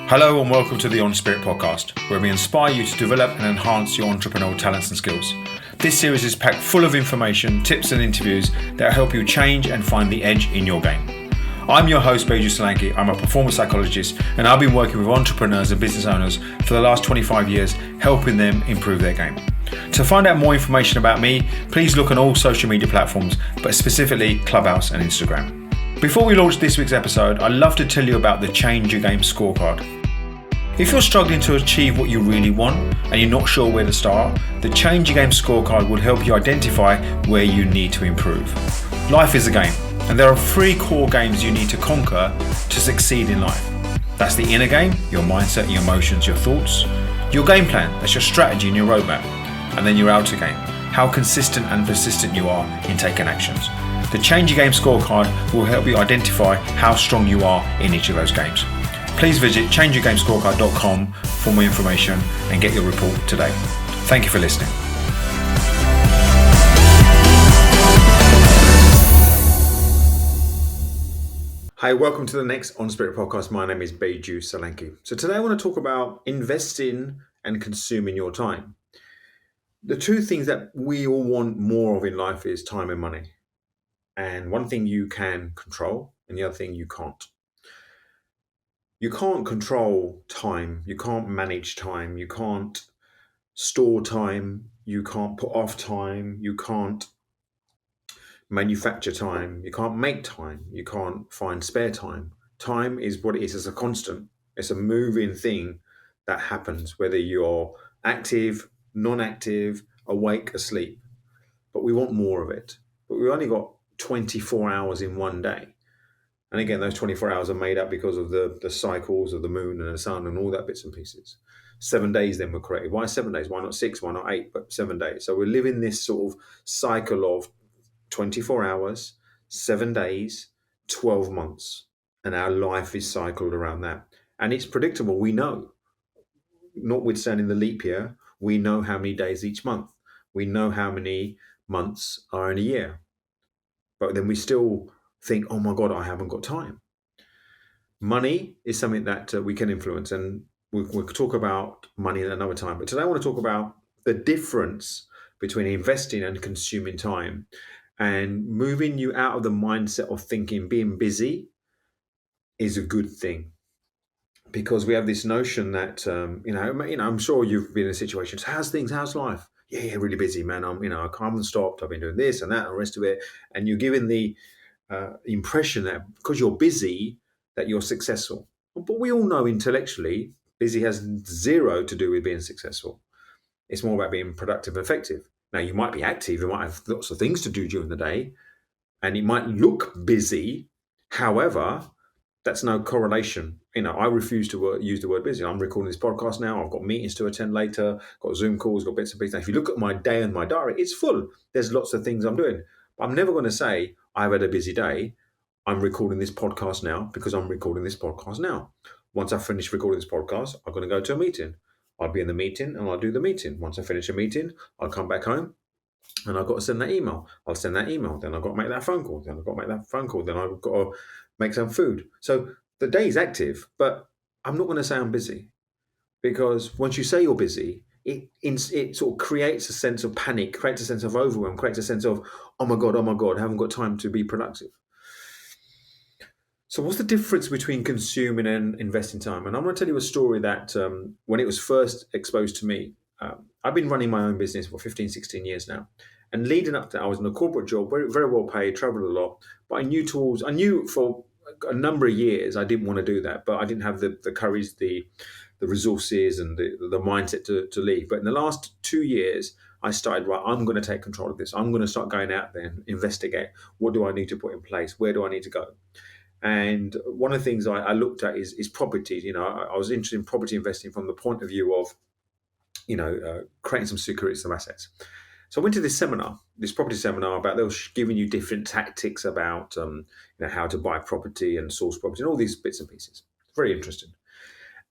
Hello and welcome to the On Spirit podcast, where we inspire you to develop and enhance your entrepreneurial talents and skills. This series is packed full of information, tips and interviews that help you change and find the edge in your game. I'm your host, Beju Solanki. I'm a performance psychologist and I've been working with entrepreneurs and business owners for the last 25 years, helping them improve their game. To find out more information about me, please look on all social media platforms, but specifically Clubhouse and Instagram. Before we launch this week's episode, I'd love to tell you about the Change Your Game Scorecard. If you're struggling to achieve what you really want and you're not sure where to start, the Change Your Game Scorecard will help you identify where you need to improve. Life is a game, and there are 3 core games you need to conquer to succeed in life. That's the inner game, your mindset, your emotions, your thoughts. Your game plan, that's your strategy and your roadmap. And then your outer game, how consistent and persistent you are in taking actions. The Change Your Game Scorecard will help you identify how strong you are in each of those games. Please visit changeyourgamescorecard.com for more information and get your report today. Thank you for listening. Hi, welcome to the next On Spirit podcast. My name is Beju Solanki. So today I want to talk about investing and consuming your time. The 2 things that we all want more of in life is time and money. And one thing you can control and the other thing you can't. You can't control time, you can't manage time, you can't store time, you can't put off time, you can't manufacture time, you can't make time, you can't find spare time. Time is what it is, it's a constant. It's a moving thing that happens whether you're active, non-active, awake, asleep. But we want more of it. But we've only got 24 hours in one day. And again, those 24 hours are made up because of the cycles of the moon and the sun and all that bits and pieces. 7 days then were created. Why 7 days? Why not 6? Why not 8? But 7 days. So we're living this sort of cycle of 24 hours, 7 days, 12 months. And our life is cycled around that. And it's predictable. We know, notwithstanding the leap year, we know how many days each month. We know how many months are in a year. But then we still think, oh my God, I haven't got time. Money is something that we can influence, and we'll talk about money at another time. But today I want to talk about the difference between investing and consuming time and moving you out of the mindset of thinking being busy is a good thing. Because we have this notion that, I'm sure you've been in situations, how's life? Yeah, really busy, man. I haven't stopped. I've been doing this and that and the rest of it. And you're given the impression that because you're busy, that you're successful. But we all know intellectually, busy has 0 to do with being successful. It's more about being productive and effective. Now, you might be active, you might have lots of things to do during the day, and it might look busy. However, that's no correlation. I refuse to use the word busy. I'm recording this podcast now. I've got meetings to attend later, got Zoom calls, got bits and pieces. Now, if you look at my day and my diary, it's full. There's lots of things I'm doing. But I'm never going to say I've had a busy day. I'm recording this podcast now because I'm recording this podcast now. Once I finish recording this podcast, I'm going to go to a meeting. I'll be in the meeting and I'll do the meeting. Once I finish a meeting, I'll come back home and I've got to send that email. I'll send that email. Then I've got to make that phone call. Then I've got to make that phone call. Then I've got to make some food. So the day is active, but I'm not going to say I'm busy, because once you say you're busy, it sort of creates a sense of panic, creates a sense of overwhelm, creates a sense of, oh my God, I haven't got time to be productive. So what's the difference between consuming and investing time? And I'm going to tell you a story that when it was first exposed to me, I've been running my own business for 15, 16 years now. And leading up to that, I was in a corporate job, very, very well paid, traveled a lot, but I knew tools. I knew for a number of years I didn't want to do that, but I didn't have the courage, the resources and the mindset to leave. But in the last 2 years, I started, right, I'm going to take control of this. I'm going to start going out there and investigate. What do I need to put in place? Where do I need to go? And one of the things I looked at is property. I was interested in property investing from the point of view of, creating some security, some assets. So I went to this property seminar about, they were giving you different tactics about, how to buy property and source property and all these bits and pieces. Very interesting.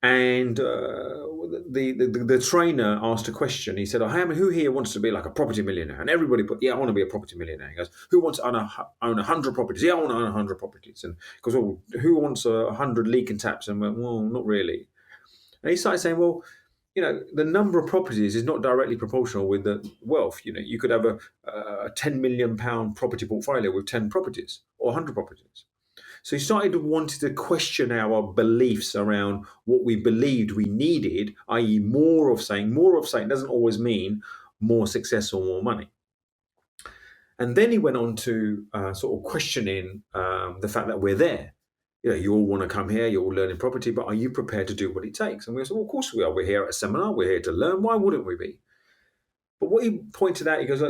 And the trainer asked a question. He said, who here wants to be like a property millionaire? And everybody put, I want to be a property millionaire. He goes, who wants to own 100 properties? Yeah, I want to own 100 properties. And he goes, who wants 100 leak and taps? And went, well, not really. And he started saying, well, the number of properties is not directly proportional with the wealth. You could have a £10 million property portfolio with 10 properties or 100 properties. So he started wanting to question our beliefs around what we believed we needed, i.e., more of something. More of something doesn't always mean more success or more money. And then he went on to sort of questioning the fact that we're there. You all want to come here, you're all learning property, but are you prepared to do what it takes? And we said, well, of course we are. We're here at a seminar, we're here to learn. Why wouldn't we be? But what he pointed out, he goes,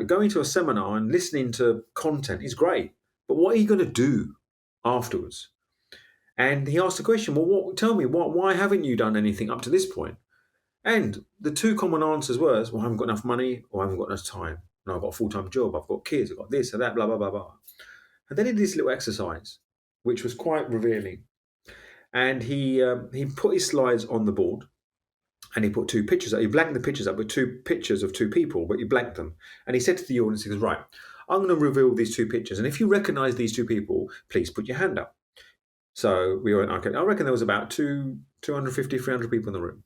going to a seminar and listening to content is great, but what are you going to do afterwards? And he asked the question, well, tell me, why haven't you done anything up to this point? And the two common answers were, well, I haven't got enough money or I haven't got enough time. And I've got a full-time job, I've got kids, I've got this and that, blah, blah, blah, blah. And then he did this little exercise, which was quite revealing. And he put his slides on the board and he put two pictures up. He blanked the pictures up with two pictures of two people, but he blanked them. And he said to the audience, he goes, right, I'm going to reveal these two pictures. And if you recognize these two people, please put your hand up. So we went, okay, I reckon there was about 250, 300 people in the room.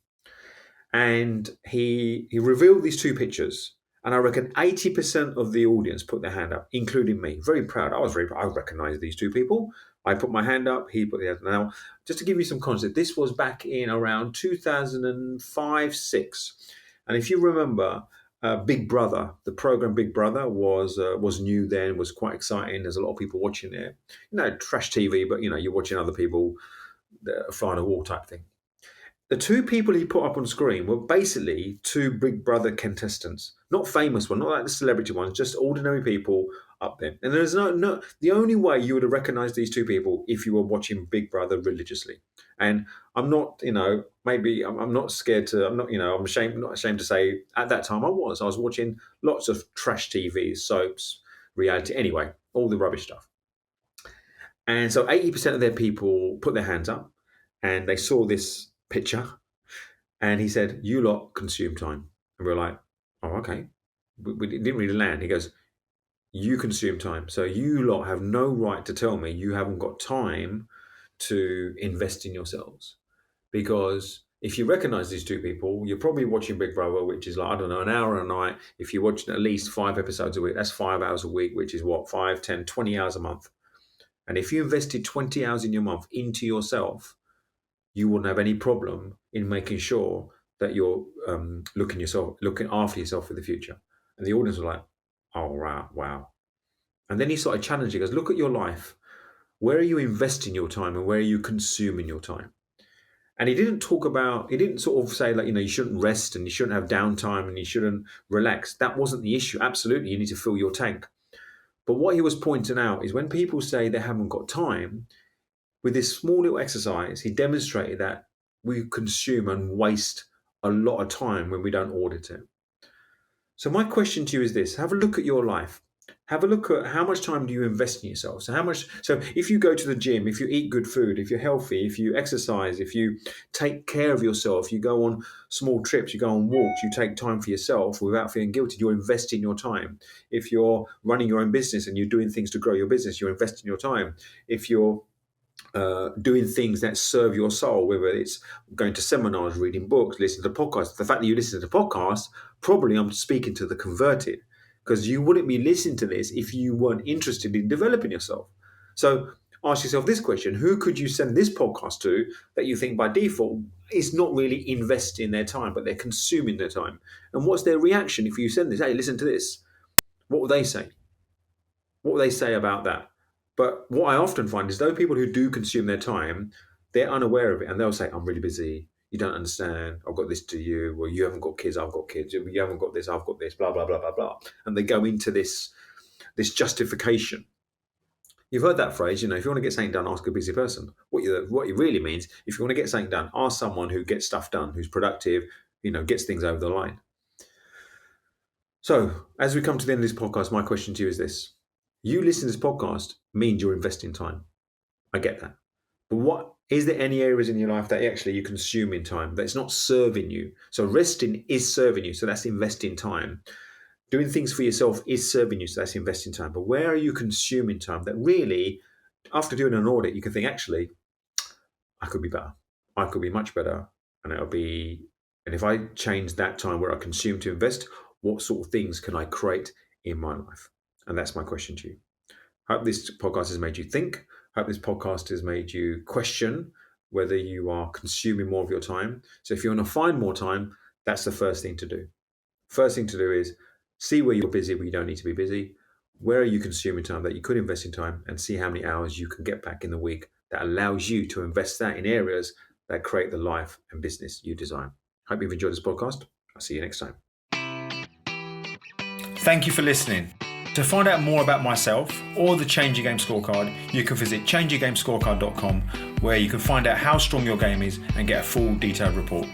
And he revealed these two pictures. And I reckon 80% of the audience put their hand up, including me. Very proud. I was very proud. I recognized these two people. I put my hand up. He put the hand. Now, just to give you some context, this was back in around 2005-06. And if you remember, Big Brother, the program Big Brother was new then, was quite exciting. There's a lot of people watching it. Trash TV, but you're watching other people flying a wall type thing. The two people he put up on screen were basically two Big Brother contestants, not famous ones, not like the celebrity ones, just ordinary people up there. And there's no the only way you would have recognized these two people if you were watching Big Brother religiously. And I'm not, maybe I'm not scared to, I'm not, I'm not ashamed to say at that time I was watching lots of trash TV, soaps, reality, anyway, all the rubbish stuff. And so 80% of their people put their hands up and they saw this picture, and he said, you lot consume time. And we're like, oh, okay. We didn't really land. He goes, you consume time. So you lot have no right to tell me you haven't got time to invest in yourselves. Because if you recognize these two people, you're probably watching Big Brother, which is like, I don't know, an hour a night. If you're watching at least 5 episodes a week, that's 5 hours a week, which is what, 5, 10, 20 hours a month. And if you invested 20 hours in your month into yourself, you wouldn't have any problem in making sure that you're looking after yourself for the future. And the audience was like, oh, wow. And then he started challenging us, look at your life. Where are you investing your time and where are you consuming your time? And he didn't sort of say like, you shouldn't rest and you shouldn't have downtime and you shouldn't relax. That wasn't the issue. Absolutely, you need to fill your tank. But what he was pointing out is when people say they haven't got time, with this small little exercise, he demonstrated that we consume and waste a lot of time when we don't audit it. So my question to you is this: have a look at your life. Have a look at how much time do you invest in yourself. So if you go to the gym, if you eat good food, if you're healthy, if you exercise, if you take care of yourself, you go on small trips, you go on walks, you take time for yourself without feeling guilty, you're investing your time. If you're running your own business and you're doing things to grow your business, you're investing your time. If you're doing things that serve your soul, whether it's going to seminars, reading books, listening to podcasts. The fact that you listen to podcasts, probably I'm speaking to the converted, because you wouldn't be listening to this if you weren't interested in developing yourself. So ask yourself this question: who could you send this podcast to that you think by default is not really investing their time, but they're consuming their time? And what's their reaction if you send this? Hey, listen to this. What will they say? What will they say about that? But what I often find is those people who do consume their time, they're unaware of it and they'll say, I'm really busy. You don't understand. I've got this to you. Well, you haven't got kids. I've got kids. You haven't got this. I've got this. Blah, blah, blah, blah, blah. And they go into this justification. You've heard that phrase, if you want to get something done, ask a busy person. What it really means, if you want to get something done, ask someone who gets stuff done, who's productive, gets things over the line. So as we come to the end of this podcast, my question to you is this. You listen to this podcast means you're investing time. I get that. But is there any areas in your life that actually you consume in time that's not serving you? So resting is serving you. So that's investing time. Doing things for yourself is serving you. So that's investing time. But where are you consuming time that really, after doing an audit, you can think, actually, I could be better. I could be much better. And if I change that time where I consume to invest, what sort of things can I create in my life? And that's my question to you. Hope this podcast has made you think. Hope this podcast has made you question whether you are consuming more of your time. So if you want to find more time, that's the first thing to do. First thing to do is see where you're busy, where you don't need to be busy. Where are you consuming time that you could invest in time, and see how many hours you can get back in the week that allows you to invest that in areas that create the life and business you design. Hope you've enjoyed this podcast. I'll see you next time. Thank you for listening. To find out more about myself or the Change Your Game Scorecard, you can visit changeyourgamescorecard.com, where you can find out how strong your game is and get a full detailed report.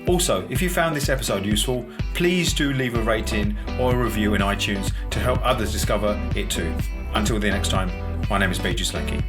Also, if you found this episode useful, please do leave a rating or a review in iTunes to help others discover it too. Until the next time, my name is Beju Slanky.